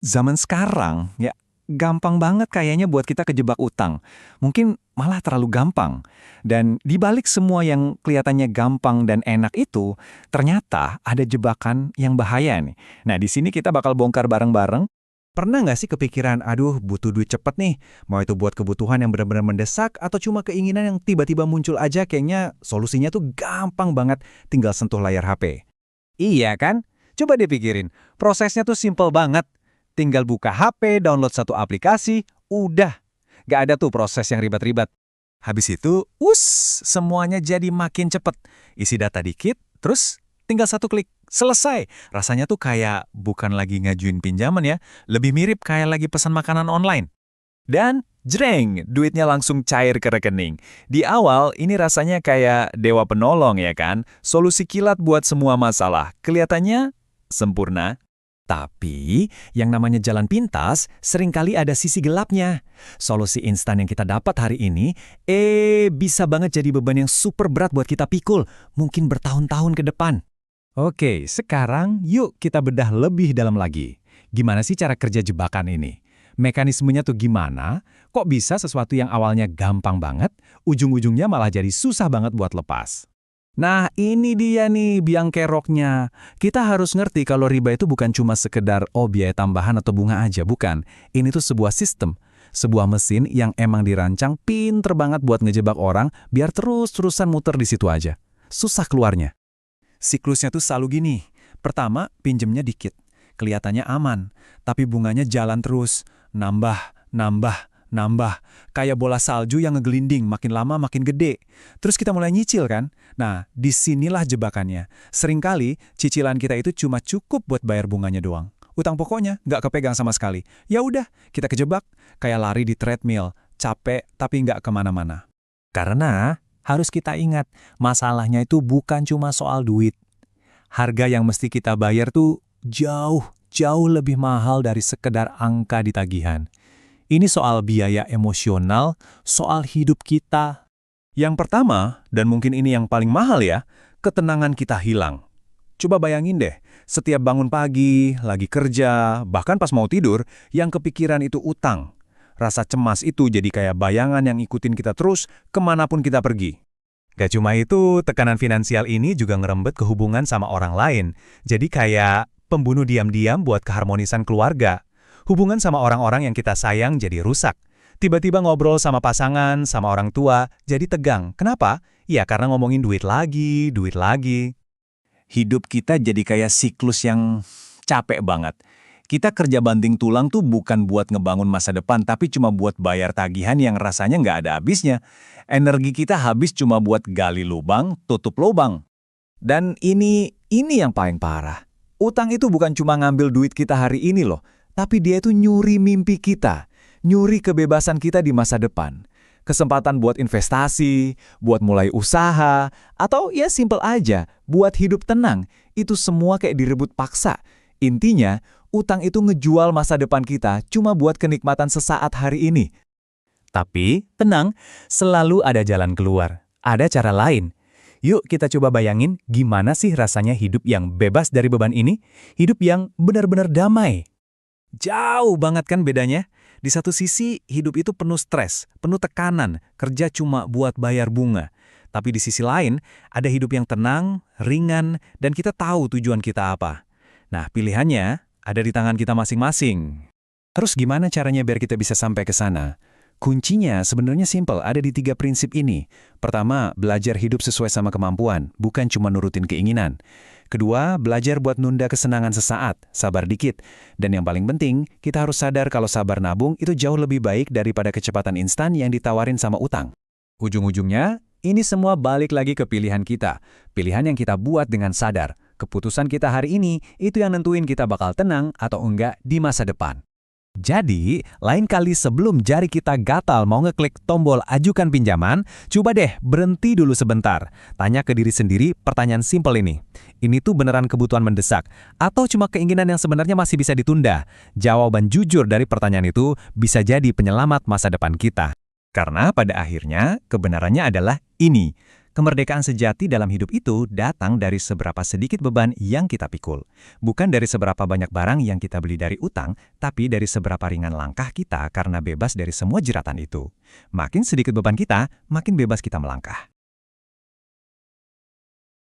Zaman sekarang, ya gampang banget kayaknya buat kita kejebak utang. Mungkin malah terlalu gampang. Dan di balik semua yang kelihatannya gampang dan enak itu, ternyata ada jebakan yang bahaya nih. Nah, di sini kita bakal bongkar bareng-bareng. Pernah nggak sih kepikiran, aduh butuh duit cepet nih, mau itu buat kebutuhan yang benar-benar mendesak atau cuma keinginan yang tiba-tiba muncul aja kayaknya solusinya tuh gampang banget, tinggal sentuh layar HP. Iya kan? Coba dipikirin, prosesnya tuh simple banget. Tinggal buka HP, download satu aplikasi, udah. Gak ada tuh proses yang ribet-ribet. Habis itu, semuanya jadi makin cepet. Isi data dikit, terus tinggal satu klik. Selesai. Rasanya tuh kayak bukan lagi ngajuin pinjaman ya, lebih mirip kayak lagi pesan makanan online. Dan jreng, duitnya langsung cair ke rekening. Di awal ini rasanya kayak dewa penolong ya kan? Solusi kilat buat semua masalah. Kelihatannya sempurna. Tapi yang namanya jalan pintas seringkali ada sisi gelapnya. Solusi instan yang kita dapat hari ini, bisa banget jadi beban yang super berat buat kita pikul. Mungkin bertahun-tahun ke depan. Oke, sekarang yuk kita bedah lebih dalam lagi. Gimana sih cara kerja jebakan ini? Mekanismenya tuh gimana? Kok bisa sesuatu yang awalnya gampang banget, ujung-ujungnya malah jadi susah banget buat lepas? Nah, ini dia nih biang keroknya. Kita harus ngerti kalau riba itu bukan cuma sekedar biaya tambahan atau bunga aja, bukan. Ini tuh sebuah sistem, sebuah mesin yang emang dirancang pinter banget buat ngejebak orang biar terus-terusan muter di situ aja. Susah keluarnya. Siklusnya tuh selalu gini. Pertama, pinjemnya dikit. Kelihatannya aman, tapi bunganya jalan terus. Nambah, nambah, nambah. Kayak bola salju yang ngegelinding, makin lama makin gede. Terus kita mulai nyicil kan? Nah, disinilah jebakannya. Seringkali, cicilan kita itu cuma cukup buat bayar bunganya doang. Utang pokoknya nggak kepegang sama sekali. Ya udah, kita kejebak. Kayak lari di treadmill, capek tapi nggak kemana-mana. Karena harus kita ingat, masalahnya itu bukan cuma soal duit. Harga yang mesti kita bayar tuh jauh lebih mahal dari sekedar angka di tagihan. Ini soal biaya emosional, soal hidup kita. Yang pertama, dan mungkin ini yang paling mahal ya, ketenangan kita hilang. Coba bayangin deh, setiap bangun pagi, lagi kerja, bahkan pas mau tidur, yang kepikiran itu utang. Rasa cemas itu jadi kayak bayangan yang ikutin kita terus kemanapun kita pergi. Gak cuma itu, tekanan finansial ini juga ngerembet ke hubungan sama orang lain. Jadi kayak pembunuh diam-diam buat keharmonisan keluarga. Hubungan sama orang-orang yang kita sayang jadi rusak. Tiba-tiba ngobrol sama pasangan, sama orang tua, jadi tegang. Kenapa? Ya karena ngomongin duit lagi, duit lagi. Hidup kita jadi kayak siklus yang capek banget. Kita kerja banting tulang tuh bukan buat ngebangun masa depan, tapi cuma buat bayar tagihan yang rasanya nggak ada habisnya. Energi kita habis cuma buat gali lubang, tutup lubang. Dan ini yang paling parah. Utang itu bukan cuma ngambil duit kita hari ini loh, tapi dia itu nyuri mimpi kita, nyuri kebebasan kita di masa depan. Kesempatan buat investasi, buat mulai usaha, atau ya simple aja, buat hidup tenang. Itu semua kayak direbut paksa. Intinya, utang itu ngejual masa depan kita cuma buat kenikmatan sesaat hari ini. Tapi, tenang, selalu ada jalan keluar. Ada cara lain. Yuk kita coba bayangin gimana sih rasanya hidup yang bebas dari beban ini? Hidup yang benar-benar damai. Jauh banget kan bedanya? Di satu sisi, hidup itu penuh stres, penuh tekanan, kerja cuma buat bayar bunga. Tapi di sisi lain, ada hidup yang tenang, ringan, dan kita tahu tujuan kita apa. Nah, pilihannya ada di tangan kita masing-masing. Terus gimana caranya biar kita bisa sampai ke sana? Kuncinya sebenarnya simpel, ada di 3 prinsip ini. Pertama, belajar hidup sesuai sama kemampuan, bukan cuma nurutin keinginan. Kedua, belajar buat nunda kesenangan sesaat, sabar dikit. Dan yang paling penting, kita harus sadar kalau sabar nabung itu jauh lebih baik daripada kecepatan instan yang ditawarin sama utang. Ujung-ujungnya, ini semua balik lagi ke pilihan kita. Pilihan yang kita buat dengan sadar. Keputusan kita hari ini, itu yang nentuin kita bakal tenang atau enggak di masa depan. Jadi, lain kali sebelum jari kita gatal mau ngeklik tombol ajukan pinjaman, coba deh berhenti dulu sebentar. Tanya ke diri sendiri pertanyaan simpel ini. Ini tuh beneran kebutuhan mendesak? Atau cuma keinginan yang sebenarnya masih bisa ditunda? Jawaban jujur dari pertanyaan itu bisa jadi penyelamat masa depan kita. Karena pada akhirnya kebenarannya adalah ini. Kemerdekaan sejati dalam hidup itu datang dari seberapa sedikit beban yang kita pikul. Bukan dari seberapa banyak barang yang kita beli dari utang, tapi dari seberapa ringan langkah kita karena bebas dari semua jeratan itu. Makin sedikit beban kita, makin bebas kita melangkah.